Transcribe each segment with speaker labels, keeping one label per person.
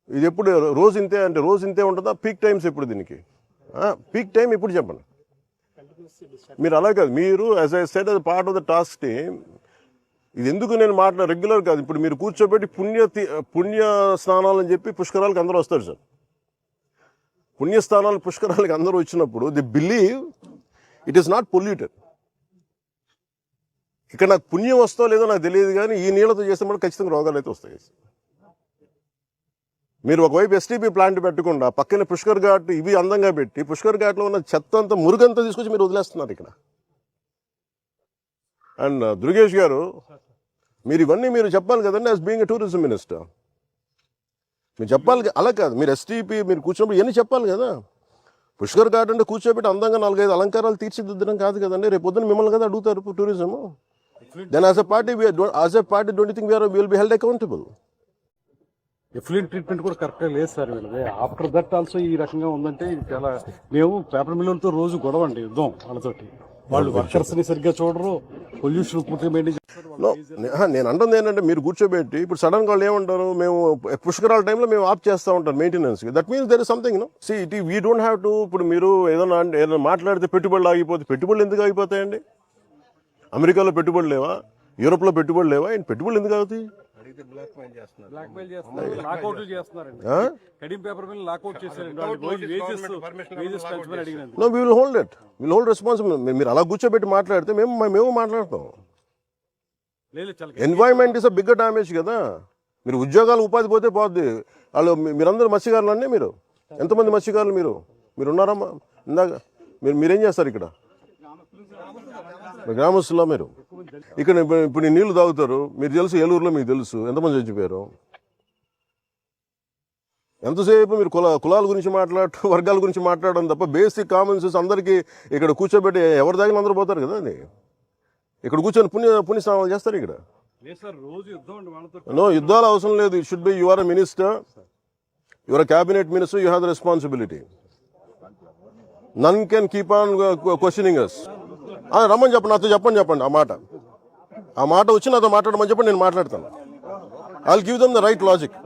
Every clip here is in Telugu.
Speaker 1: ఇది ఎప్పుడు రోజు ఇంతే అంటే రోజు ఇంతే ఉంటుందా? పీక్ టైమ్స్ ఎప్పుడు దీనికి? పీక్ టైం ఎప్పుడు చెప్పండి. మీరు అలా కాదు, మీరు యాజ్ ఐ సెడ్ అది part of the task team. ఇది ఎందుకు నేను రెగ్యులర్ కాదు. ఇప్పుడు మీరు కూర్చోబెట్టి పుణ్య స్నానాలు అని చెప్పి పుష్కరాలకు అందరూ వస్తారు సార్. పుణ్యస్థానాలు పుష్కరాలకి అందరూ వచ్చినప్పుడు the believe it is not polluted. ఇక్కడ నాకు పుణ్యం వస్తో లేదో నాకు తెలియదు, కానీ ఈ నీళ్ళతో చేసినప్పుడు ఖచ్చితంగా రోగాలు అయితే వస్తాయి. మీరు ఒకవైపు ఎస్టీపీ ప్లాంట్ పెట్టకుండా పక్కన పుష్కర్ ఘాట్ ఇవి అందంగా పెట్టి పుష్కర్ ఘాట్లో ఉన్న చెత్త అంతా మురుగంతా తీసుకొచ్చి మీరు వదిలేస్తున్నారు ఇక్కడ. అండ్ దుర్గేష్ గారు, మీరు ఇవన్నీ మీరు చెప్పాలి కదండి as being a tourism minister. మీరు చెప్పాలి, అలా కాదు. మీరు ఎస్టీపీ మీరు కూర్చోబెట్టి ఇవన్నీ చెప్పాలి కదా. పుష్కర్ ఘాట్ అంటే కూర్చోబెట్టి అందంగా 4-5 అలంకారాలు తీర్చిదిద్దడం కాదు కదండి. రేపు పొద్దున మిమ్మల్ని కదా అడుగుతారు tourism. Then as a party don't think will be held accountable.
Speaker 2: Effluent treatment కూడా కరెక్ట్గా లేదు సార్ వీళ్ళది. ఆఫ్టర్ దట్ ఆల్సో ఈ రకంగా ఉందంటే చాలా, మేము పేపర్ మిల్లర్తో రోజు గొడవ అండి, యుద్ధం వాళ్ళతోటి. వాళ్ళు వర్కర్స్ ని సరిగ్గా చూడరు, పొల్యూషన్ పూర్తిగా మెయింటైన్ చేస్తారు.
Speaker 1: నేను అంటుంది ఏంటంటే, మీరు కూర్చోబెట్టి ఇప్పుడు సడన్ గా వాళ్ళు ఏమంటారు, మేము పుష్కరాల టైంలో మేము ఆఫ్ చేస్తూ ఉంటాం maintenance. That means there is something see it we don't have to. ఇప్పుడు మీరు ఏదైనా మాట్లాడితే పెట్టుబడులు ఆగిపోతే, పెట్టుబడులు ఎందుకు ఆగిపోతాయండి? అమెరికాలో పెట్టుబడులు లేవా? యూరోప్లో పెట్టుబడులు లేవా? పెట్టుబడులు ఎందుకు ఆగుతాయి? No, we will hold it. We will hold responsibility. మీరు అలా కూర్చోబెట్టి మాట్లాడితే మేము మాట్లాడతాం. Environment is a bigger damage కదా. మీరు ఉద్యోగాలు ఉపాధి పోతే పోద్ది. వాళ్ళు మీరందరూ మత్స్యకారులు అండి. మీరు ఎంతమంది మత్స్యకారులు మీరు ఉన్నారమ్మా? ఇందాక మీరేం చేస్తారు ఇక్కడ? గ్రామస్తుల్లో మీరు ఇక్కడ ఇప్పుడు నీళ్లు తాగుతారు. మీరు తెలుసు, ఏలూరులో మీకు తెలుసు ఎంతమంది చచ్చిపోయారు. ఎంతసేపు మీరు కులాల గురించి మాట్లాడటం, వర్గాల గురించి మాట్లాడడం తప్ప బేసిక్ కామన్ సెన్స్ అందరికీ ఇక్కడ కూర్చోబెట్టి ఎవరి దాకా అందరూ పోతారు కదా. అది ఇక్కడ కూర్చొని పుణ్యస్నానాలు చేస్తారు ఇక్కడ. నో, యుద్ధాలు అవసరం లేదు. It should be you are a minister, you are a cabinet minister, you have the responsibility. None can keep on questioning us. రమ్మని చెప్పండి, నాతో చెప్పండి ఆ మాట వచ్చి నాతో మాట్లాడమని చెప్పండి, నేను మాట్లాడతాను. I will give them the right logic.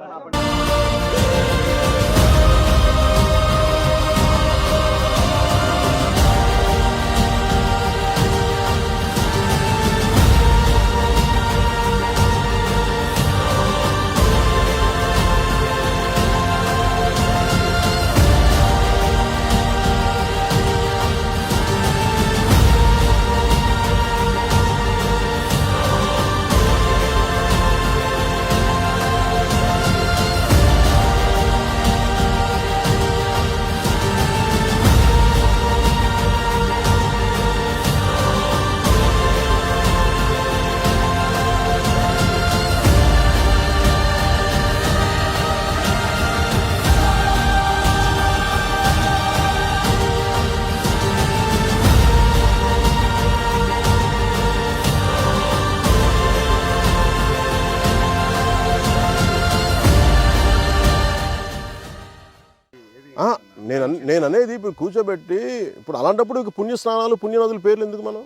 Speaker 1: నేను అనేది ఇప్పుడు కూర్చోబెట్టి ఇప్పుడు అలాంటప్పుడు పుణ్యస్నానాలు పుణ్యనదుల పేర్లు ఎందుకు? మనం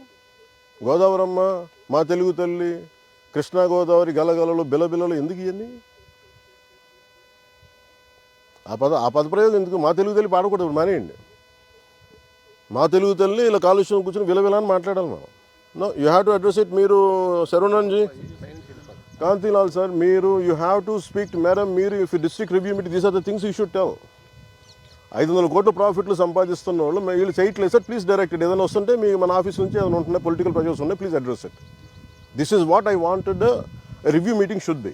Speaker 1: గోదావరమ్మ, మా తెలుగు తల్లి, కృష్ణా గోదావరి, గలగలలు, బిలబిలలు ఎందుకు ఇవన్నీ? ఆ పదప్రయోగం ఎందుకు? మా తెలుగు తల్లి పాడకూడదు, మానేయండి. మా తెలుగు తల్లి ఇలా కాలుష్యం కూర్చొని విలవిలని మాట్లాడాలి మనం. No, you have to address it. మీరు శరవణన్జీ, కాంతిలాల్ సార్, మీరు you have to speak to madam. మీరు if district review meeting, these are the things you should tell. 500 కోట్ల ప్రాఫిట్లు సంపాదిస్తున్న వాళ్ళు వీళ్ళు చేయట్లేదు సార్, ప్లీజ్ డైరెక్ట్ ఇట్. ఏదైనా వస్తుంటే మన ఆఫీస్ నుంచి ఏదైనా ఉంటున్నాయి, పొలిటికల్ ప్రెషర్స్ ఉన్నాయి, please address it. This is what I wanted review meeting should be.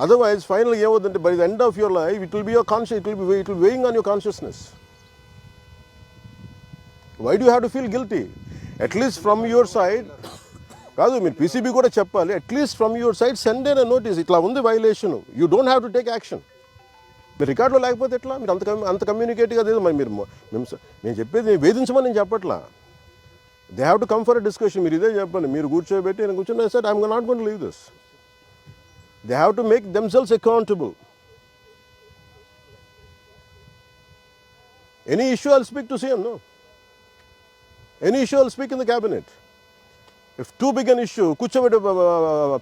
Speaker 1: Otherwise final ఏమవుతుందంటే, by the end of your life it will be your conscious, it will weighing on your consciousness. Why do have to feel guilty? At least from your side కాదు, మీరు పీసీబీ కూడా చెప్పాలి, at least from your side send a notice, ఇట్లా ఉంది violation, you don't have to take action. మీరు రికార్డులో లేకపోతే ఎట్లా? మీరు అంత కమ్యూనికేట్గా లేదు. మరి మీరు నేను చెప్పేది వేధించమని నేను చెప్పట్లా. They have to come for a discussion. మీరు ఇదే చెప్పండి, మీరు కూర్చోబెట్టి నేను కూర్చొని sir I'm not going to leave this. They have to make themselves accountable. Any issue I'll speak to CM, no. Any issue I'll speak in the cabinet. If too big an issue, కూర్చోబెట్టి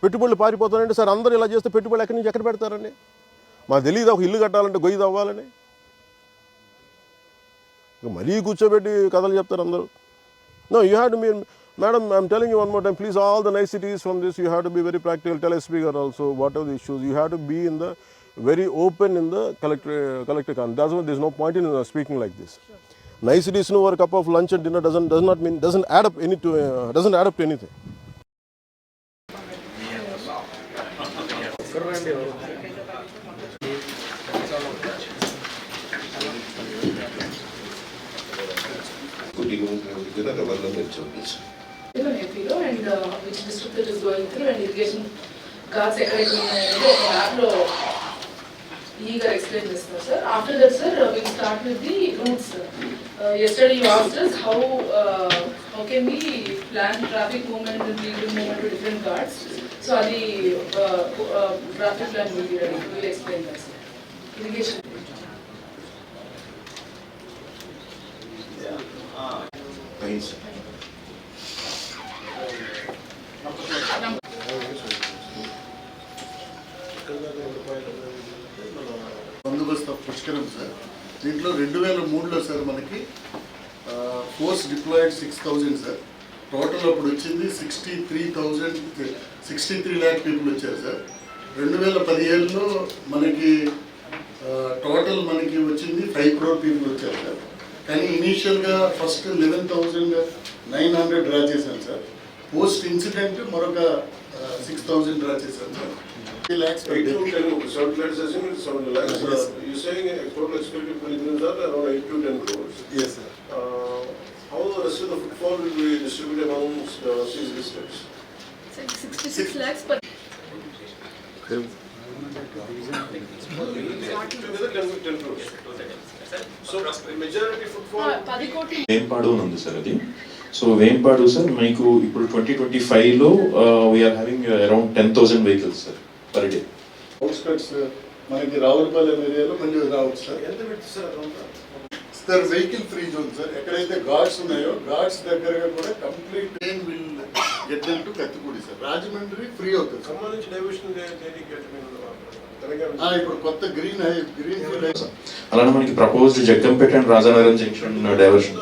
Speaker 1: పెట్టుబడులు పారిపోతానంటే సార్ అందరూ ఇలా చేస్తే పెట్టుబడులు ఎక్కడి నుంచి ఎక్కడ పెడతారండి? మాకు తెలియదు ఒక ఇల్లు కట్టాలంటే గొయ్యి తవ్వాలని. మరీ కూర్చోబెట్టి కథలు చెప్తారు అందరూ. No, you have to me madam, I'm telling you one more time, please all the niceties from this, you have to be very practical. Tell a speaker also whatever the issues, you have to be in the very open in the collector con. There's no point in speaking like this. Niceties over a cup of lunch and dinner doesn't add up to anything.
Speaker 3: And which district it is going through and irrigation guards ఎక్కడైతే ఉన్నాయో ఒక ల్యాబ్లో ఈగా ఎక్స్ప్లెయిన్ చేస్తారు sir. After that sir will start with the roots. Yesterday you asked us how can we plan traffic movement and vehicle movement to different guards. So అది traffic plan will be ready. We will explain that sir. Irrigation.
Speaker 1: Thanks.
Speaker 4: బందోబస్తు పుష్కరం సార్. దీంట్లో 2003లో సార్ మనకి ఫోర్స్ డిప్లాయిడ్ 6,000 సార్. టోటల్ అప్పుడు వచ్చింది 63 lakh పీపుల్ వచ్చారు సార్. 2017లో మనకి టోటల్ మనకి వచ్చింది 5 crore పీపుల్ వచ్చారు సార్. కానీ ఇనీషియల్గా ఫస్ట్ 11,900 డ్రా చేశాను సార్. పోస్ట్ ఇన్సిడెంట్ మరొక 6,000 డ్రా చేశాను sir. 3 lakhs per day.
Speaker 1: 7 lakhs. You're saying total expected pilgrims are around 8 to 10 crores.
Speaker 4: Yes sir.
Speaker 1: How the rest of the footfall will be distributed amongst 6 districts?
Speaker 3: 66 lakhs per.
Speaker 1: Together 10 crores. So majority footfall.
Speaker 3: 10 కోట్లు.
Speaker 5: వేంపాడు అని ఉంది సార్ అది. సో వేంపాడు సార్ మీకు ఇప్పుడు 2025లో we're having around 10,000 vehicles sir per day.
Speaker 4: Outskirts మనకి రావులపాలెం ఏరియాలో మళ్ళీ రావచ్చు సార్.
Speaker 1: ఎంత పెడుతుంది
Speaker 4: sir vehicle free zone sir. ఎక్కడైతే గార్డ్స్ ఉన్నాయో గార్డ్స్ దగ్గరగా కూడా complete train will get them to Kathipudi sir. Rajahmundry free అవుతుంది సార్.
Speaker 1: సంబంధించి డైవర్షన్
Speaker 4: ఇప్పుడు కొత్త గ్రీన్ ఫీల్డ్
Speaker 5: అలానే మనకి proposed Jaggampeta and Rajanagaram junction diversion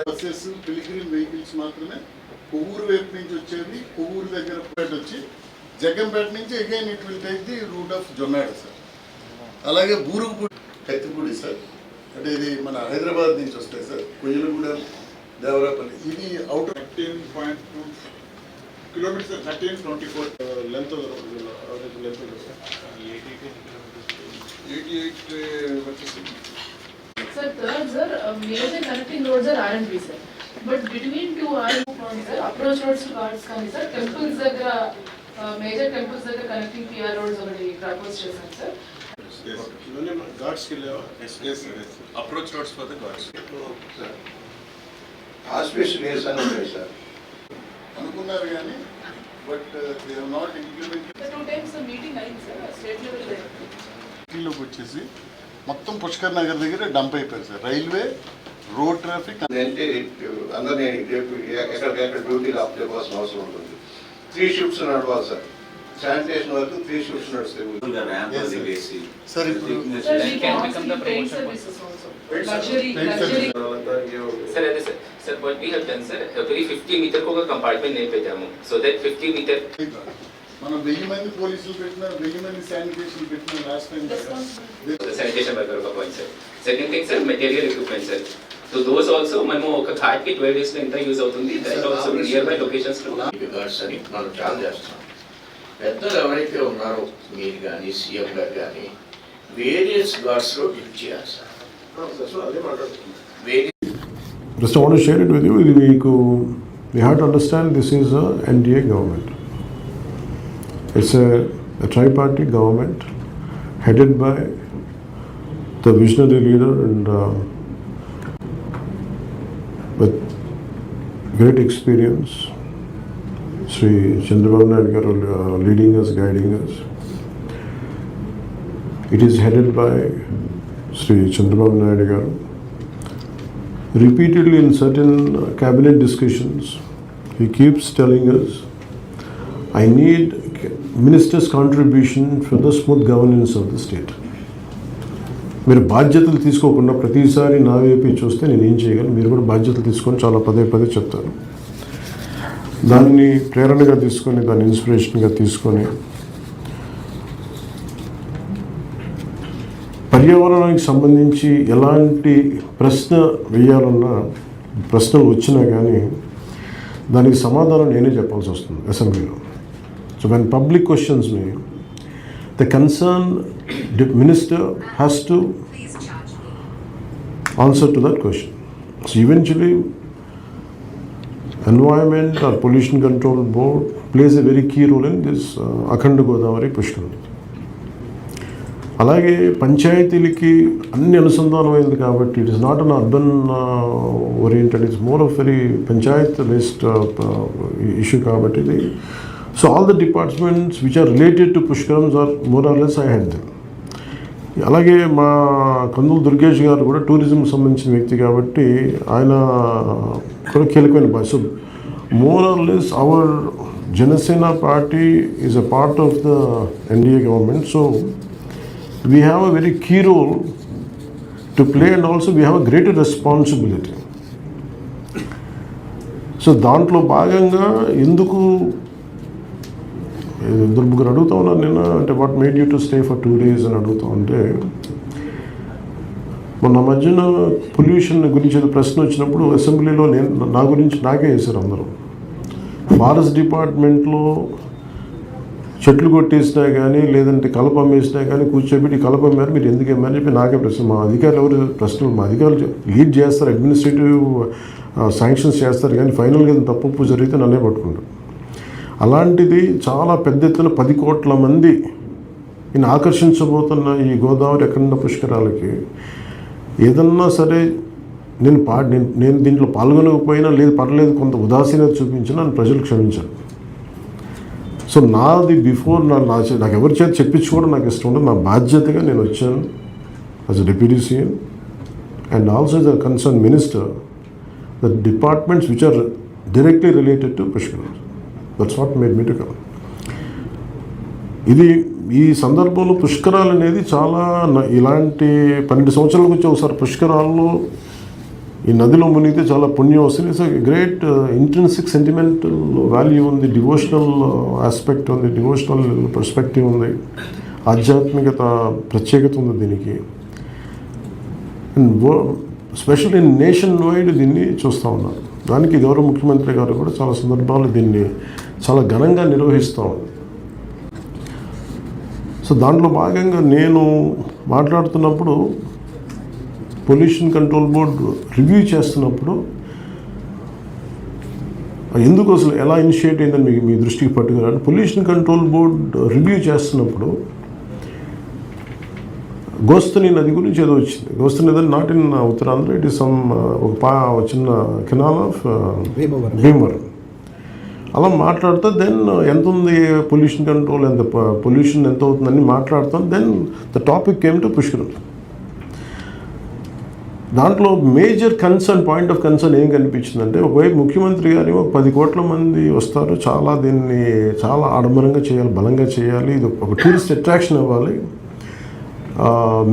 Speaker 4: buses pilgrim vehicles మాత్రమే కొవ్వూరు వైపు నుంచి వచ్చేది. కొవ్వూరు దగ్గర వచ్చి జగ్గంపేట నుంచి again it will take the root of Jonnada sir. అలాగే బూరుగుపూడి కత్తిపూడి సార్, అంటే ఇది మన హైదరాబాద్ నుంచి వస్తాయి సార్. కొయ్యలగూడెం, దేవరాపల్లి, ఇది out 13.2 kilometers, 1324 length of the road, average length of the road. 88
Speaker 3: Sir, third sir, major connecting roads are R&B sir. But between two R&B roads sir, approach roads to guards కానీ sir, temples దగ్గర major temples దగ్గర connecting PR roads ఒకటి propose చేశాను sir.
Speaker 1: ఇవన్నీ ఘాట్స్ కి లేవా?
Speaker 6: Approach roads for the guards.
Speaker 7: Aspiration A sir ఉంటాయి సార్
Speaker 4: అనుకున్నారు కానీ but they have not implemented.
Speaker 3: The two times the meeting అయింది sir, state level there.
Speaker 4: సిటీలోకి వచ్చేసి మొత్తం పుష్కర్ నగర్ దగ్గర డంప్ అయిపోయారు సార్. రైల్వే, రోడ్ ట్రాఫిక్
Speaker 7: అంటే అందరినీ ఎక్కడికెక్కడ డ్యూటీలు అప్ చేసుకోవాల్సిన అవసరం ఉంటుంది. 3 shifts నడవాలి సార్. శానిటేషన్ వరకు 3 shifts నడుస్తాయి.
Speaker 4: సార్. ఇప్పుడు
Speaker 3: Sir, we can become the paid services also. Luxury.
Speaker 8: Sir, sir, what we have done, sir, every 50 meter को कंपार्टमेंट नहीं भेजाము, so that 50 meter.
Speaker 4: మనం 1000 మంది పోలీసులు పెట్టినా 1000 మంది శానిటేషన్ పెట్టినా last time
Speaker 8: The sanitation worker ఒక point, sir. Second thing, sir, material equipment, sir. So those also మనము ఒక ఘాట్ కి 12 days లో ఎంత యూజ్ అవుతుంది, that also nearby locations to.
Speaker 7: Guards అని మనం చాలా చేస్తున్నాం. పెద్దలు ఎవరైతే ఉన్నారో మీరు కానీ సీఎం గారు కానీ వేరియస్ గార్డ్స్లో డిప్ చేయాలి సార్.
Speaker 1: అదే మాట్లాడుతుంది.
Speaker 7: Various
Speaker 9: Just I want to share it with you. ఇది మీకు we have to understand this is a NDA government. It's a tripartite government headed by the visionary leader and with great experience, Sri Chandrababu Naidu garu leading us, guiding us. It is headed by Sri Chandrababu Naidu garu. Repeatedly in certain cabinet discussions, he keeps telling us, I need minister's contribution for the smooth governance of the state. మీరు బాధ్యతలు తీసుకోకుండా ప్రతిసారి నా వైపు చూస్తే నేను ఏం చేయగలను, మీరు కూడా బాధ్యతలు తీసుకొని చాలా పదే పదే చెప్తారు. దాన్ని ప్రేరణగా తీసుకొని, దాన్ని ఇన్స్పిరేషన్గా తీసుకొని పర్యావరణానికి సంబంధించి ఎలాంటి ప్రశ్న వేయాలన్నా, ప్రశ్నలు వచ్చినా కానీ దానికి సమాధానం నేనే చెప్పాల్సి వస్తుంది అసెంబ్లీలో. So when public questions me, the concern minister has to answer to that question. So eventually Environment or Pollution Control Board plays a very key role in this Akhanda Godavari Pushkaram. అలాగే పంచాయతీలకి అన్ని అనుసంధానమైంది కాబట్టి it is not an urban oriented, it's more of very panchayat based issue కాబట్టి ఇది. So all the departments which are related to Pushkarams are more or less I had them. అలాగే మా కందులు దుర్గేష్ గారు కూడా టూరిజం సంబంధించిన వ్యక్తి కాబట్టి ఆయన కూడా కీలకమైన party. So more or less our Janasena party is a part of the NDA government. So we have a very key role to play and also we have a greater responsibility. So దాంట్లో భాగంగా ఎందుకు ఇద్దరు ముగ్గురు అడుగుతా ఉన్నారు నిన్న, అంటే what made you to stay for 2 days అని అడుగుతా ఉంటే, మొన్న మధ్యన పొల్యూషన్ గురించి ఏదో ప్రశ్న వచ్చినప్పుడు అసెంబ్లీలో నా గురించి నాకే వేశారు అందరూ. ఫారెస్ట్ డిపార్ట్మెంట్లో చెట్లు కొట్టేసినా కానీ లేదంటే కలప అమ్మేసినా కానీ కూర్చోబెట్టి కలప అమ్మారు, మీరు ఎందుకు అమ్మారని చెప్పి నాకే ప్రశ్న. మా అధికారులు ఎవరు ప్రశ్నలు, మా అధికారులు లీడ్ చేస్తారు, అడ్మినిస్ట్రేటివ్ శాంక్షన్స్ చేస్తారు, కానీ ఫైనల్గా తప్పు జరిగితే నన్నే పట్టుకుంటారు. అలాంటిది చాలా పెద్ద ఎత్తున 10 కోట్ల మంది ఈయన ఆకర్షించబోతున్న ఈ గోదావరి అఖండ పుష్కరాలకి ఏదన్నా సరే నేను దీంట్లో పాల్గొనకపోయినా లేదు పర్లేదు, కొంత ఉదాసీనత చూపించినా నన్ను ప్రజలు క్షమించారు. సో నాది బిఫోర్ నాకు ఎవరి చేత చెప్పించుకోవడం నాకు ఇష్టం ఉండదు. నా బాధ్యతగా నేను వచ్చాను as a deputy CM and also the concern minister, the departments which are directly related to పుష్కరాలు. That's what made me to come. ఇది ఈ సందర్భంలో పుష్కరాలు అనేది చాలా ఇలాంటి 12 సంవత్సరాలకు వచ్చి ఒకసారి పుష్కరాల్లో ఈ నదిలో మునిగితే చాలా పుణ్యం వస్తుంది. It's great intrinsic sentimental value ఉంది, డివోషనల్ ఆస్పెక్ట్ ఉంది, డివోషనల్ పర్స్పెక్టివ్ ఉంది, ఆధ్యాత్మికత ప్రత్యేకత ఉంది దీనికి. And special in nation wide దీన్ని చూస్తూ ఉన్నారు. దానికి గౌరవ ముఖ్యమంత్రి గారు కూడా చాలా సందర్భాలు దీన్ని చాలా ఘనంగా నిర్వహిస్తూ ఉన్నారు. సో దాంట్లో భాగంగా నేను మాట్లాడుతున్నప్పుడు పొల్యూషన్ కంట్రోల్ బోర్డు రివ్యూ చేస్తున్నప్పుడు ఎందుకు అసలు ఎలా ఇనిషియేట్ అయిందని మీ దృష్టికి పట్టుకున్నాను. పొల్యూషన్ కంట్రోల్ బోర్డు రివ్యూ చేస్తున్నప్పుడు గోస్తని నది గురించి ఏదో వచ్చింది. గోస్తని నది not in Uttarandhra, it is some ఒక చిన్న కెనాల్ ఆఫ్ భీమవరం. అలా మాట్లాడుతూ దెన్ ఎంత ఉంది పొల్యూషన్ కంట్రోల్, ఎంత పొల్యూషన్ ఎంత అవుతుందని మాట్లాడుతాం. Then the topic came to Pushkaram. దాంట్లో major concern, point of concern ఏం కనిపించిందంటే, ఒకవైపు ముఖ్యమంత్రి గారు 10 కోట్ల మంది వస్తారు, దీన్ని చాలా ఆడంబరంగా చేయాలి, బలంగా చేయాలి, ఇది ఒక టూరిస్ట్ అట్రాక్షన్ అవ్వాలి,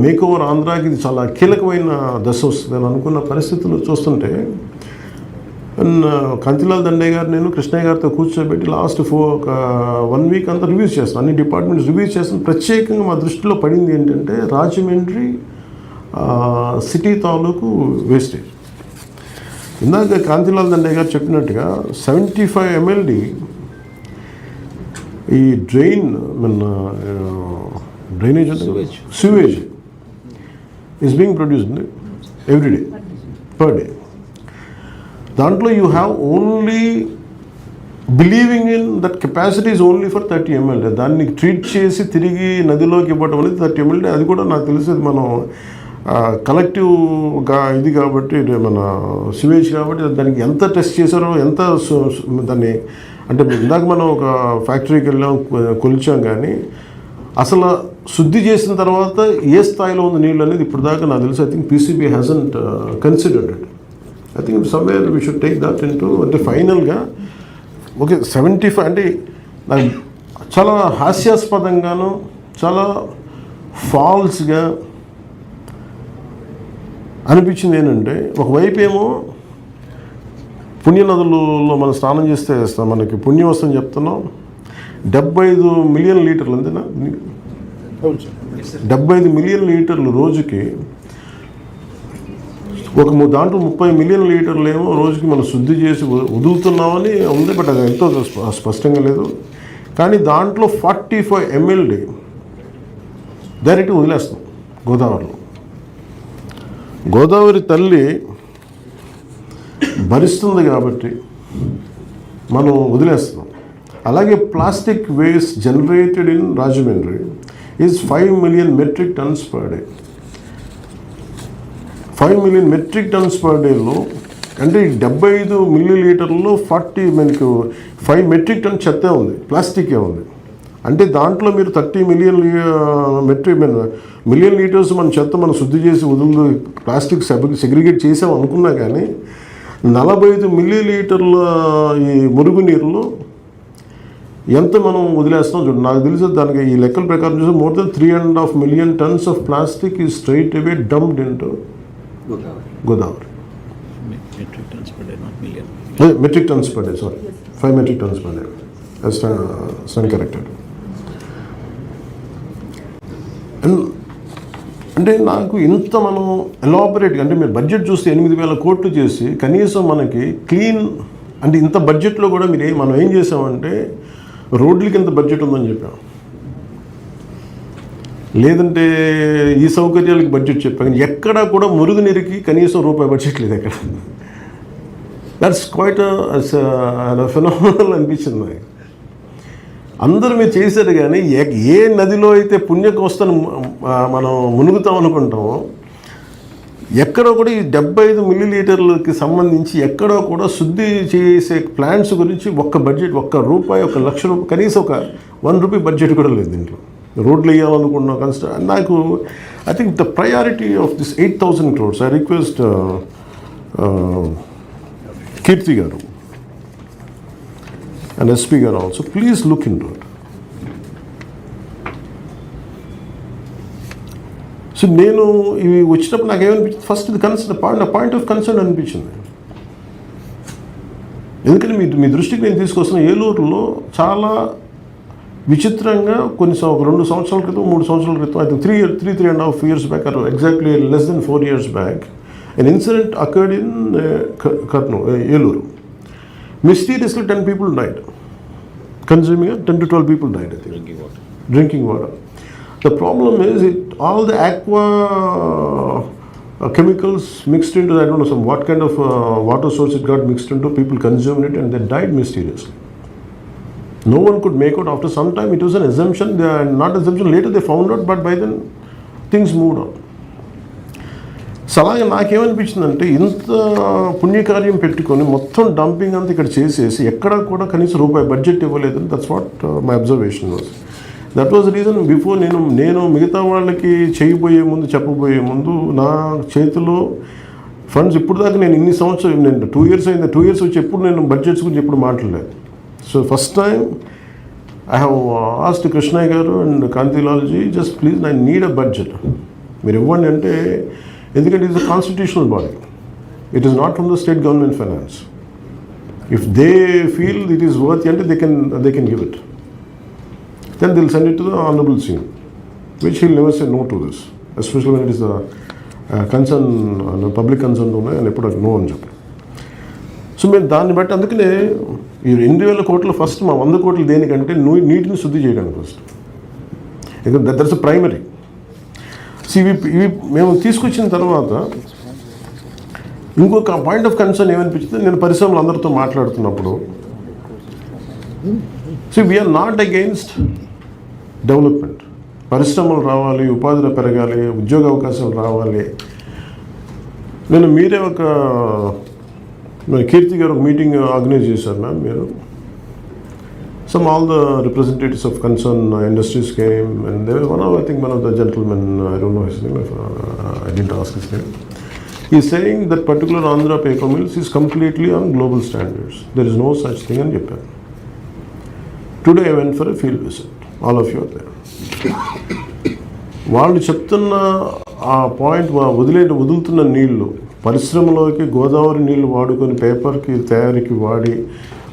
Speaker 9: మేక్ ఓవర్ ఆంధ్రాకి ఇది చాలా కీలకమైన దశ వస్తుంది అని అనుకున్న పరిస్థితులు చూస్తుంటే, కంతిలాల్ దండే గారు నేను కృష్ణయ్య గారితో కూర్చోబెట్టి లాస్ట్ 1 వీక్ అంతా రివ్యూస్ చేస్తాను, అన్ని డిపార్ట్మెంట్స్ రివ్యూస్ చేస్తాను. ప్రత్యేకంగా మా దృష్టిలో పడింది ఏంటంటే రాజమండ్రి సిటీ తాలూకు వేస్టేజ్. ఇందాక కాంతిలాల్ దండే గారు చెప్పినట్టుగా 75 MLD ఈ drainage sewage is being produced every day, per day. దాంట్లో you have only believing in that capacity is only for 30 ml. దాన్ని ట్రీట్ చేసి తిరిగి నదిలోకి ఇవ్వడం అనేది 30 ml. అది కూడా నాకు తెలిసేది మనం కలెక్టివ్గా ఇది కాబట్టి మన సివేజ్ కాబట్టి దానికి ఎంత టెస్ట్ చేశారో ఎంత దాన్ని అంటే ఇందాక మనం ఒక ఫ్యాక్టరీకి వెళ్ళాం కొలిచాం కానీ అసలు శుద్ధి చేసిన తర్వాత ఏ స్థాయిలో ఉంది నీళ్ళు అనేది ఇప్పుడు దాకా నాకు తెలుసు. I think PCB hasn't considered it. I think somewhere we should take that into అంటే ఫైనల్గా ఓకే 75 అంటే నాకు చాలా హాస్యాస్పదంగాను చాలా ఫాల్స్గా అనిపించింది ఏంటంటే ఒకవైపు ఏమో పుణ్యనదులలో మనం స్నానం చేస్తే మనకి పుణ్యం వస్తుందని చెప్తున్నాం. 75 మిలియన్ లీటర్లు అంతేనా 75 మిలియన్ లీటర్లు రోజుకి దాంట్లో 30 మిలియన్ లీటర్లు ఏమో రోజుకి మనం శుద్ధి చేసి వదులుతున్నామని ఉంది. బట్ అది ఎంతో స్పష్టంగా లేదు. కానీ దాంట్లో 45 ml డైరెక్ట్గా వదిలేస్తాం గోదావరిలో. గోదావరి తల్లి భరిస్తుంది కాబట్టి మనం వదిలేస్తున్నాం. అలాగే plastic waste generated in Rajahmundry is 5 million metric tons per day. 5 million metric tons per డేలో అంటే 75 మిల్లీలీటర్లో 40 మనకు 5 మెట్రిక్ టన్ చెత్తే ఉంది, ప్లాస్టికే ఉంది. అంటే దాంట్లో మీరు 30 మిలియన్ లీటర్స్ మన చెత్త మనం శుద్ధి చేసి వదులు ప్లాస్టిక్ సెగ్రిగేట్ చేసాం అనుకున్నా కానీ 45 మిల్లీలీటర్ల ఈ మురుగునీరులో ఎంత మనం వదిలేస్తాం చూడండి. నాకు తెలిసి దానికి ఈ లెక్కల ప్రకారం చూస్తే more than 3.5 million tons of plastic is straight away dumped into Godavari. Metric tons per day, sorry 5 metric tons per day stand corrected. అంటే నాకు ఇంత మనం ఎలాబరేట్గా అంటే మీరు బడ్జెట్ చూస్తే 8,000 కోట్లు చేసి కనీసం మనకి క్లీన్ అంటే ఇంత బడ్జెట్లో కూడా మనం ఏం చేసామంటే రోడ్లకి ఎంత బడ్జెట్ ఉందని చెప్పాం, లేదంటే ఈ సౌకర్యాలకి బడ్జెట్ చెప్పాం. ఎక్కడా కూడా మురుగునీరుకి కనీసం రూపాయి బడ్జెట్ లేదు ఎక్కడ. దట్స్ క్వైట్ ఫినామినల్ అనిపించింది నాకు. అందరూ మీరు చేశారు కానీ ఏ నదిలో అయితే పుణ్యకోస్తను మనం మునుగుతాం అనుకుంటామో ఎక్కడో కూడా ఈ 75 మిల్లీలీటర్లకి సంబంధించి ఎక్కడో కూడా శుద్ధి చేసే ప్లాంట్స్ గురించి ఒక్క బడ్జెట్ ₹1 1,00,000 కనీసం ఒక ₹1 బడ్జెట్ కూడా లేదు దీంట్లో. రోడ్లు వేయాలనుకున్నాం నాకు I think the priority of this 8,000 crores I request Keerthi garu and SP garu also, please look into it. So నేను ఇవి వచ్చినప్పుడు నాకు ఏమనిపించింది, ఫస్ట్ ఇది పాయింట్ ఆఫ్ కన్సర్న్ అనిపించింది. ఎందుకంటే మీ దృష్టికి నేను తీసుకొస్తున్న ఏలూరులో చాలా విచిత్రంగా ఒక 2 సంవత్సరాల క్రితం 3 సంవత్సరాల క్రితం I think 3.5 years back or exactly less than 4 years back an incident occurred in Eluru. Mysteriously 10 people died. Consuming 10 to 12 people died, I think. Drinking water. The problem is all the aqua chemicals mixed into, I don't know what kind of water source it got mixed into, people consumed it and they died mysteriously. No one could make out. After some time it was an assumption, not assumption, later they found out, but by then things moved on. So అలాగే నాకేమనిపించిందంటే ఇంత పుణ్యకార్యం పెట్టుకొని మొత్తం డంపింగ్ అంతా ఇక్కడ చేసేసి ఎక్కడా కూడా కనీసం రూపాయి బడ్జెట్ ఇవ్వలేదని that's what my observation was. That was reason before నేను మిగతా వాళ్ళకి చెప్పబోయే ముందు నా చేతిలో ఫండ్స్ ఇప్పుడు దాకా నేను ఇన్ని సంవత్సరాలు నేను 2 years అయింది. 2 years వచ్చి ఎప్పుడు నేను బడ్జెట్స్ గురించి ఎప్పుడు మాట్లాడలేదు. So first time I have asked Krishnaiah garu and Kantilalji, just please I need a budget, మీరు ఇవ్వండి అంటే. ఎందుకంటే it is a constitutional body, it is not from the state government finance. If they feel it is worth అంటే they can give it, then they'll send it to the honourable CM, which he'll never say no to this, especially when it is the concern public concern ఉన్నాయి అని ఎప్పుడు నో అని చెప్పి. సో మేము దాన్ని బట్టి అందుకనే ఈ 2,000 కోట్లు ఫస్ట్ మా 100 కోట్లు దేనికంటే నీటిని శుద్ధి చేయడానికి ఫస్ట్, ఎందుకంటే దట్స్ అ ప్రైమరీ. ఇవి మేము తీసుకొచ్చిన తర్వాత ఇంకొక పాయింట్ ఆఫ్ కన్సర్న్ ఏమనిపించింది, నేను పరిశ్రమలు అందరితో మాట్లాడుతున్నప్పుడు, so we're not against development. పరిశ్రమలు రావాలి, ఉపాధులు పెరగాలి, ఉద్యోగ అవకాశాలు రావాలి. మీరే ఒక కీర్తి గారు ఒక మీటింగ్ ఆర్గనైజ్ చేశారు మ్యామ్ మీరు. All the representatives of concerned industries came, and there was one of the gentlemen, I don't know his name, I didn't ask his name. He is saying that particular Andhra paper mills is completely on global standards. There is no such thing in Japan. Today I went for a field visit. All of you are there. వాళ్ళు చెప్తున్న ఆ పాయింట్, వదులుతున్న నీళ్లు పరిశ్రమలోకి గోదావరి నీళ్లు వాడుకొని పేపర్కి తయారీకి వాడి,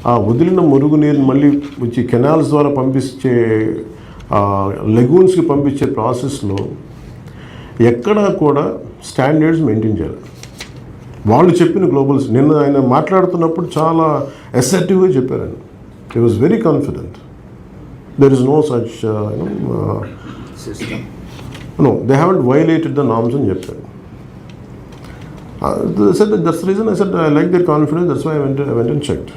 Speaker 9: ఆ వదిలిన మురుగునీరుని మళ్ళీ వచ్చి కెనాల్స్ ద్వారా పంపించే లెగూన్స్కి పంపించే ప్రాసెస్లో ఎక్కడా కూడా స్టాండర్డ్స్ మెయింటైన్ చేయాలి. వాళ్ళు చెప్పిన గ్లోబల్స్, నిన్న ఆయన మాట్లాడుతున్నప్పుడు చాలా అసర్టివ్గా చెప్పారండి. He was very confident. There is no such no, they haven't violated the norms అని చెప్పారు. That's the reason I said I like their confidence, that's why I went and checked.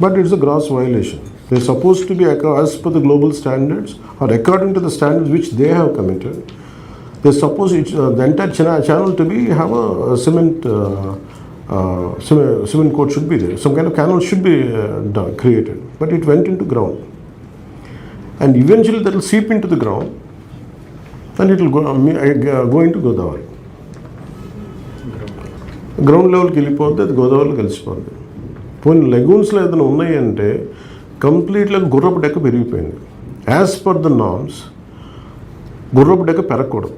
Speaker 9: But it's a gross violation. They're supposed to be as per the global standards or according to the standards which they have committed. They're supposed the entire channel to be have a cement coat should be there. Some kind of canal should be created. But it went into ground. And eventually that will seep into the ground and it will go into Godavari. Ground లెవెల్కి వెళ్ళిపోద్ది, అది గోదావరిలో కలిసిపోద్ది. పోనీ లెగూన్స్లో ఏదైనా ఉన్నాయంటే కంప్లీట్గా గుర్రపు డెక్క పెరిగిపోయింది. యాజ్ పర్ ద నామ్స్ గుర్రపు డెక్క పెరగకూడదు,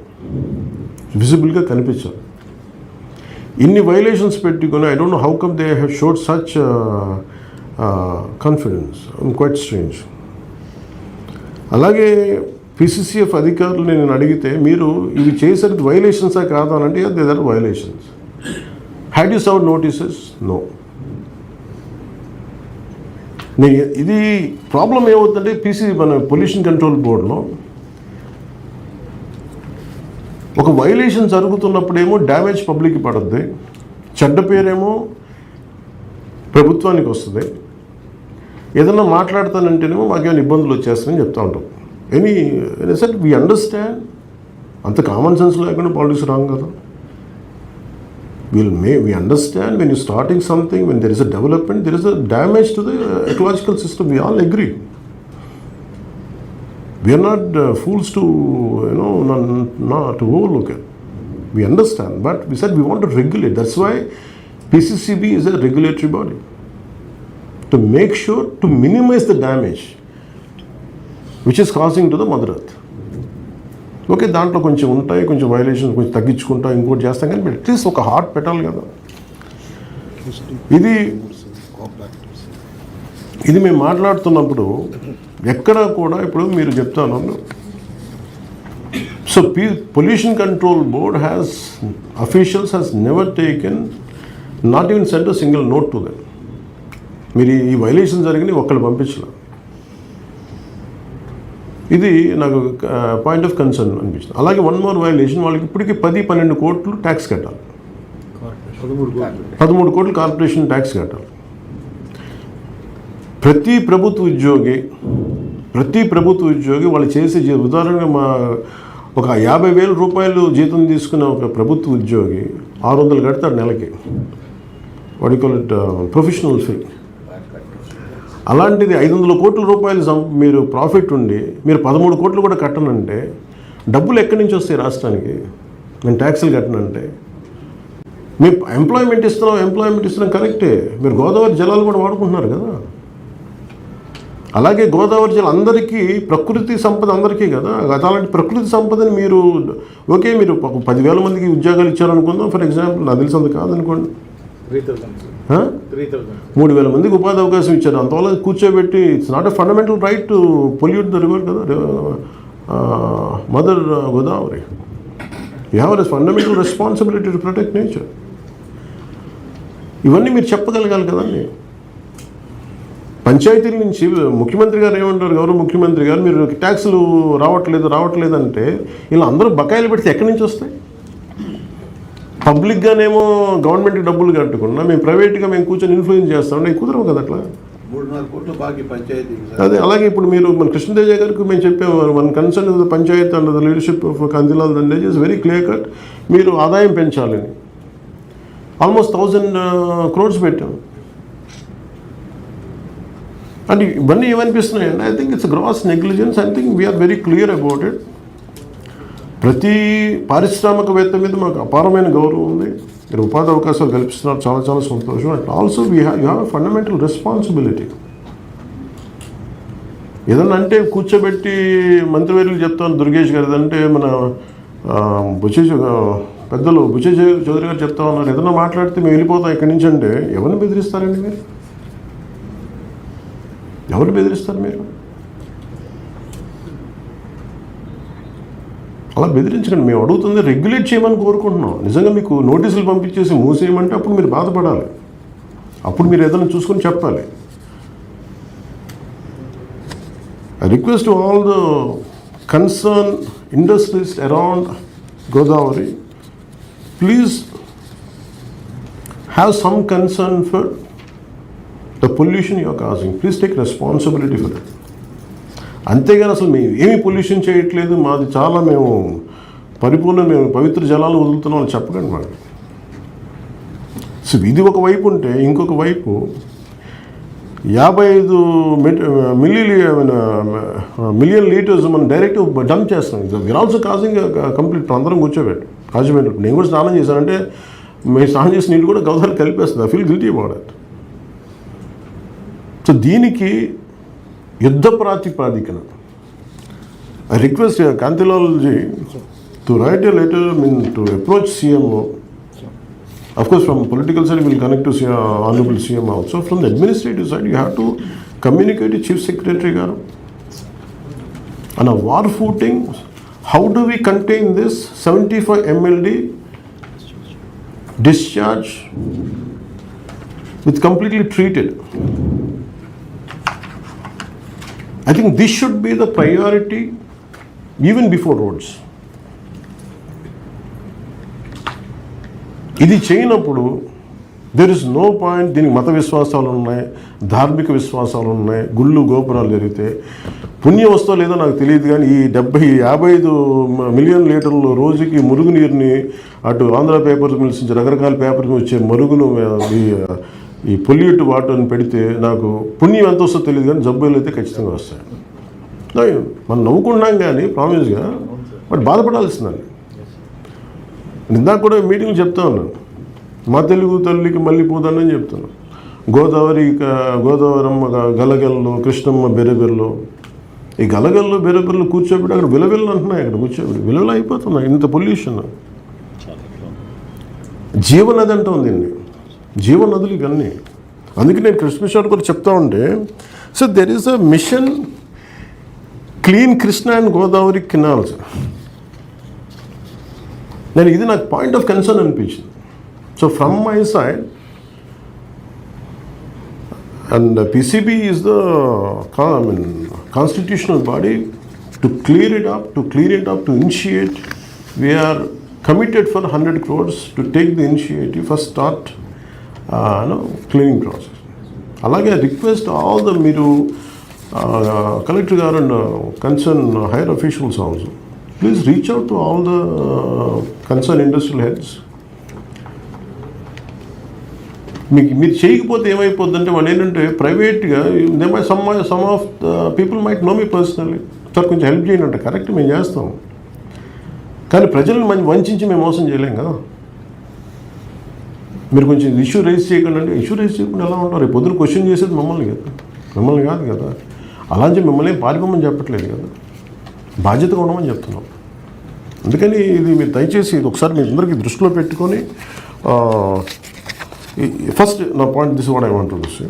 Speaker 9: విజిబుల్గా కనిపించాలి. ఇన్ని వైలేషన్స్ పెట్టుకుని I don't know how come they have showed such confidence. Quite strange. అలాగే పిసిసిఎఫ్ అధికారులు నేను అడిగితే, మీరు ఇవి చేసేది వైలేషన్సా కాదా అని అంటే they are violations. Had you served notices? No. ఇది ప్రాబ్లం ఏమవుతుందంటే మన పొల్యూషన్ కంట్రోల్ బోర్డులో ఒక వైలేషన్ జరుగుతున్నప్పుడేమో డ్యామేజ్ పబ్లిక్కి పడుద్ది, చెడ్డ పేరేమో ప్రభుత్వానికి వస్తుంది. ఏదన్నా మాట్లాడతానంటేనేమో మాకేమైనా ఇబ్బందులు వచ్చేస్తాయని చెప్తా ఉంటాం. ఎనీ సెట్ వీ అండర్స్టాండ్, అంత కామన్ సెన్స్ లేకుండా పాలిటిక్స్ రాంగ్ కదా. We understand when you're starting something, when there is a development, there is a damage to the ecological system. We all agree. We are not fools to, not to overlook it. We understand, but we said we want to regulate. That's why PCCB is a regulatory body, to make sure to minimize the damage which is causing to the Mother Earth. Okay, దాంట్లో కొంచెం ఉంటాయి, కొంచెం వైలేషన్ కొంచెం తగ్గించుకుంటాం, ఇంకోటి చేస్తాం, కానీ అట్లీస్ట్ ఒక హార్ట్ పెట్టాలి కదా. ఇది మేము మాట్లాడుతున్నప్పుడు ఎక్కడా కూడా, ఇప్పుడు మీరు చెప్తాను, so pollution control board has officials has never taken, not even cent a single note to them. మీరు ఈ వైలేషన్ జరిగిన ఒక్కళ్ళు పంపించలేదు. ఇది నాకు పాయింట్ ఆఫ్ కన్సర్న్ అనిపించింది. అలాగే వన్ మోర్ వైలేషన్, వాళ్ళకి ఇప్పటికీ 10-12 కోట్లు ట్యాక్స్ కట్టాలి. 13 కోట్లు కార్పొరేషన్ ట్యాక్స్ కట్టాలి. ప్రతి ప్రభుత్వ ఉద్యోగి వాళ్ళు చేసే ఉదాహరణగా ఒక 50,000 రూపాయలు జీతం తీసుకున్న ఒక ప్రభుత్వ ఉద్యోగి 600 కడతాడు నెలకి, వాడి ప్రొఫెషనల్ ఫీ. అలాంటిది 500 కోట్ల రూపాయలు మీరు ప్రాఫిట్ ఉండి మీరు 13 కోట్లు కూడా కట్టనంటే డబ్బులు ఎక్కడి నుంచి వస్తాయి రాష్ట్రానికి? నేను ట్యాక్సులు కట్టనంటే మీరు ఎంప్లాయ్మెంట్ ఇస్తున్నాం కరెక్టే, మీరు గోదావరి జలాలు కూడా వాడుకుంటున్నారు కదా. అలాగే గోదావరి జలం అందరికీ ప్రకృతి సంపద అందరికీ కదా. అలాంటి ప్రకృతి సంపదని మీరు ఓకే, మీరు 10,000 మందికి ఉద్యోగాలు ఇచ్చారనుకుందాం ఫర్ ఎగ్జాంపుల్, నాకు తెలిసి అంత కాదనుకోండి, 3,000 మందికి ఉపాధి అవకాశం ఇచ్చారు. అంతవల్ల కూర్చోబెట్టి it's not a fundamental right to pollute the river కదా, mother Godavari. You have a fundamental responsibility to protect nature. ఇవన్నీ మీరు చెప్పగలగాలి కదండి. పంచాయతీల నుంచి ముఖ్యమంత్రి గారు ఏమంటారు, గౌరవ ముఖ్యమంత్రి గారు, మీరు ట్యాక్సులు రావట్లేదు అంటే ఇలా అందరూ బకాయిలు పెడితే ఎక్కడి నుంచి వస్తాయి? పబ్లిక్గానేమో గవర్నమెంట్కి డబ్బులు కట్టకుండా మేము ప్రైవేట్గా మేము కూర్చొని ఇన్ఫ్లుయెన్స్ చేస్తామంటే కుదరవు కదా అట్లా.
Speaker 10: 3-4 కోట్ల బాకీ పంచాయతీ.
Speaker 9: అదే అలాగే ఇప్పుడు మీరు మన కృష్ణదేజ గారికి మేము చెప్పాము, మన concern is the panchayat and the leadership of Kantilal Dandej is very clear cut. మీరు ఆదాయం పెంచాలని ఆల్మోస్ట్ 1000 crores పెట్టాము. అంటే ఇవన్నీ ఏమనిపిస్తున్నాయండి, I think it's gross negligence. I think we're very clear about it. ప్రతి పారిశ్రామికవేత్త మీద మాకు అపారమైన గౌరవం ఉంది. మీరు ఉపాధి అవకాశాలు కల్పిస్తున్నారు, చాలా చాలా సంతోషం. And also you have a fundamental responsibility. ఏదన్నా అంటే కూర్చోబెట్టి మంత్రివర్యులు చెప్తాను, దుర్గేష్ గారు అంటే మన పెద్దలు బుచ్చే చౌదరి గారు చెప్తా ఉన్నారు, ఏదన్నా మాట్లాడితే మేము వెళ్ళిపోతాం ఇక్కడి నుంచి అంటే ఎవరిని బెదిరిస్తారండి మీరు? ఎవరిని బెదిరిస్తారు మీరు? అలా బెదిరించకండి. మేము అడుగుతుంది రెగ్యులేట్ చేయమని కోరుకుంటున్నాం. నిజంగా మీకు నోటీసులు పంపించేసి మూసేయమంటే అప్పుడు మీరు బాధపడాలి, అప్పుడు మీరు ఏదైనా చూసుకొని చెప్పాలి. I request all the concern industries around Godavari, please have some concern for the pollution you are causing. Please take responsibility for that. అంతేగాని అసలు మేము ఏమీ పొల్యూషన్ చేయట్లేదు, మాది చాలా మేము మేము పవిత్ర జలాలు వదులుతున్నాం అని చెప్పకండి మాకు. సో ఇది ఒక వైపు ఉంటే, ఇంకొక వైపు 55 మిలియన్ లీటర్స్ మనం డైరెక్ట్ డంప్ చేస్తాం. We're also causing complete. అందరం కూర్చోబెట్టి కాజిబెట్టి నేను కూడా స్నానం చేశానంటే మేము స్నానం చేసిన నీళ్ళు కూడా గోదావరి కలిపేస్తుంది. I feel guilty about it. So దీనికి యుద్ధ ప్రాతిపాదికన I request Kantilal ji to write a letter to approach CMO. Of course, from political side, we will connect to Honorable CM also. From the administrative side, you have to communicate to Chief Secretary garu. On a war footing, how do we contain this 75 MLD discharge with completely treated? I think this should be the priority even before roads. ఇది చేయనప్పుడు దెర్ ఇస్ నో పాయింట్. దీనికి మత విశ్వాసాలు ఉన్నాయి, ధార్మిక విశ్వాసాలు ఉన్నాయి, గుళ్ళు గోపురాలు జరిగితే పుణ్యం వస్తో లేదో నాకు తెలియదు, కానీ ఈ 55 మిలియన్ లీటర్లు రోజుకి మురుగునీరుని అటు ఆంధ్ర పేపర్ మిల్స్ నుంచి రకరకాల పేపర్ వచ్చే మరుగును ఈ పొల్యూట్ వాటర్ని పెడితే నాకు పుణ్యం ఎంత వస్తుందో తెలియదు, కానీ జబ్బులు అయితే ఖచ్చితంగా వస్తాయి. మనం నవ్వుకుంటున్నాం కానీ ప్రామిస్గా, బట్ బాధపడాల్సిందండి. ఇందాక కూడా మీటింగ్లు చెప్తా ఉన్నాను, మా తెలుగు తల్లికి మళ్ళీ పూదన్నని చెప్తున్నాను. గోదావరమ్మ గలగల్లో, కృష్ణమ్మ బెరబెరలో, ఈ గలగల్లో బెరబెరలు కూర్చోబెట్టి అక్కడ విలవిల్లు అంటున్నాయి. అక్కడ కూర్చోబెట్టి విలవిల అయిపోతున్నాయి. ఇంత పొల్యూషన్. జీవనది అంటాం దీన్ని, జీవనదులు ఇవన్నీ. అందుకే నేను కృష్ణ కూడా చెప్తా ఉంటే, so there is a mission clean Krishna and Godavari canals. నేను ఇది నాకు పాయింట్ ఆఫ్ కన్సర్న్ అనిపించింది. So from my side, and PCB is the constitutional body to clear it up, to initiate. We are committed for 100 crores to take the initiative for start cleaning process. అలాగే రిక్వెస్ట్ ఆల్ ద మీరు కలెక్టర్ గారు and concern higher officials also, please reach out to all the concern industrial heads. మీరు చేయకపోతే ఏమైపోద్దంటే వాళ్ళు ఏంటంటే ప్రైవేట్గా some of the people might know me personally, sir కొంచెం హెల్ప్ చేయండి అంటే కరెక్ట్ మేము చేస్తాం, కానీ ప్రజలను మంచి వంచి మేము మోసం చేయలేం కదా. మీరు కొంచెం ఇష్యూ రైజ్ చేయకుండా అంటే ఇష్యూ రైజ్ చేయకుండా ఎలా ఉంటారు? రేపు పొద్దున క్వశ్చన్ చేసేది మిమ్మల్ని కాదు కదా. అలా అని మిమ్మల్ని ఏం పారిపోమని చెప్పట్లేదు కదా, బాధ్యతగా ఉండమని చెప్తున్నాం. అందుకని ఇది మీరు దయచేసి ఇది ఒకసారి మీ అందరికీ దృష్టిలో పెట్టుకొని, ఫస్ట్ నా point this what I want to say.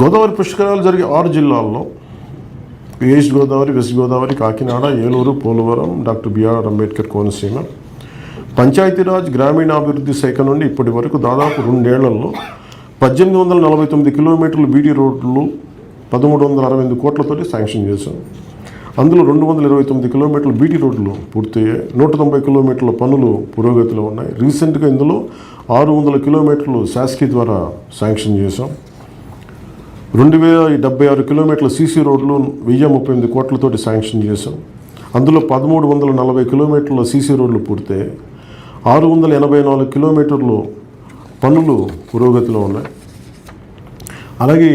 Speaker 9: Godavari పుష్కరాలు జరిగే 6 జిల్లాల్లో, east Godavari, west Godavari, Kakinada, Eluru, Polavaram, doctor BR Ambedkar Konaseema, Panchayati Raj గ్రామీణాభివృద్ధి శాఖ నుండి ఇప్పటి వరకు దాదాపు 2 ఏళ్లలో 1849 కిలోమీటర్లు బీటీ రోడ్లు 1368 కోట్లతోటి శాంక్షన్ చేశాం. అందులో 229 కిలోమీటర్ల బీటీ రోడ్లు పూర్తయ్యాయి. 190 కిలోమీటర్ల పనులు పురోగతిలో ఉన్నాయి. రీసెంట్గా ఇందులో 600 కిలోమీటర్లు శాస్కీ ద్వారా శాంక్షన్ చేశాం. 2076 కిలోమీటర్ల సీసీ రోడ్లు 1038 కోట్లతోటి శాంక్షన్ చేశాం. అందులో 1340 కిలోమీటర్ల సీసీ రోడ్లు పూర్తయ్యాయి. 684 కిలోమీటర్లు పనులు పురోగతిలో ఉన్నాయి. అలాగే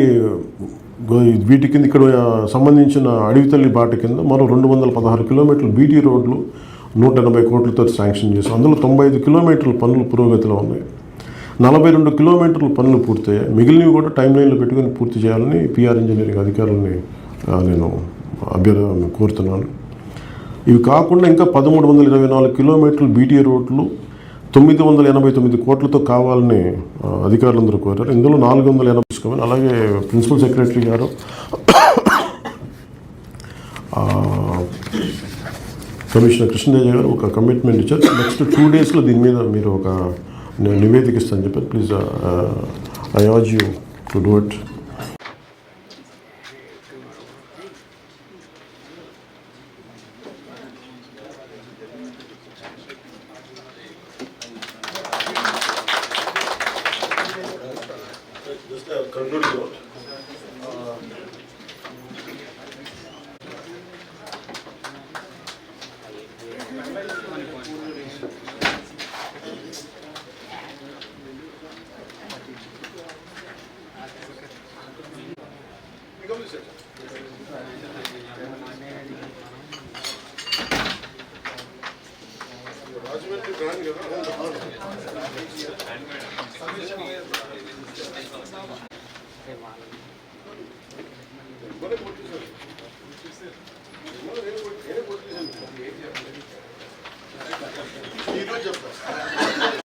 Speaker 9: వీటి కింద ఇక్కడ సంబంధించిన అడవితల్లి బాట కింద మరో 216 కిలోమీటర్లు బీటీ రోడ్లు 180 కోట్లతో శాంక్షన్ చేశాం. అందులో 95 కిలోమీటర్ల పనులు పురోగతిలో ఉన్నాయి. 42 కిలోమీటర్ల పనులు పూర్తయ్యాయి. మిగిలినవి కూడా టైం లైన్లో పెట్టుకుని పూర్తి చేయాలని పిఆర్ ఇంజనీరింగ్ అధికారులని నేను కోరుతున్నాను. ఇవి కాకుండా ఇంకా 1324 కిలోమీటర్లు బీటీ రోడ్లు 989 కోట్లతో కావాలని అధికారులందరూ కోరారు. ఇందులో 480 తీసుకోమని, అలాగే ప్రిన్సిపల్ సెక్రటరీ గారు కమిషనర్ కృష్ణదేజ గారు ఒక కమిట్మెంట్ ఇచ్చారు. నెక్స్ట్ 2 డేస్లో దీని మీద మీరు ఒక నివేదిక ఇస్తాను చెప్పారు. Please I urge you to do it.
Speaker 1: What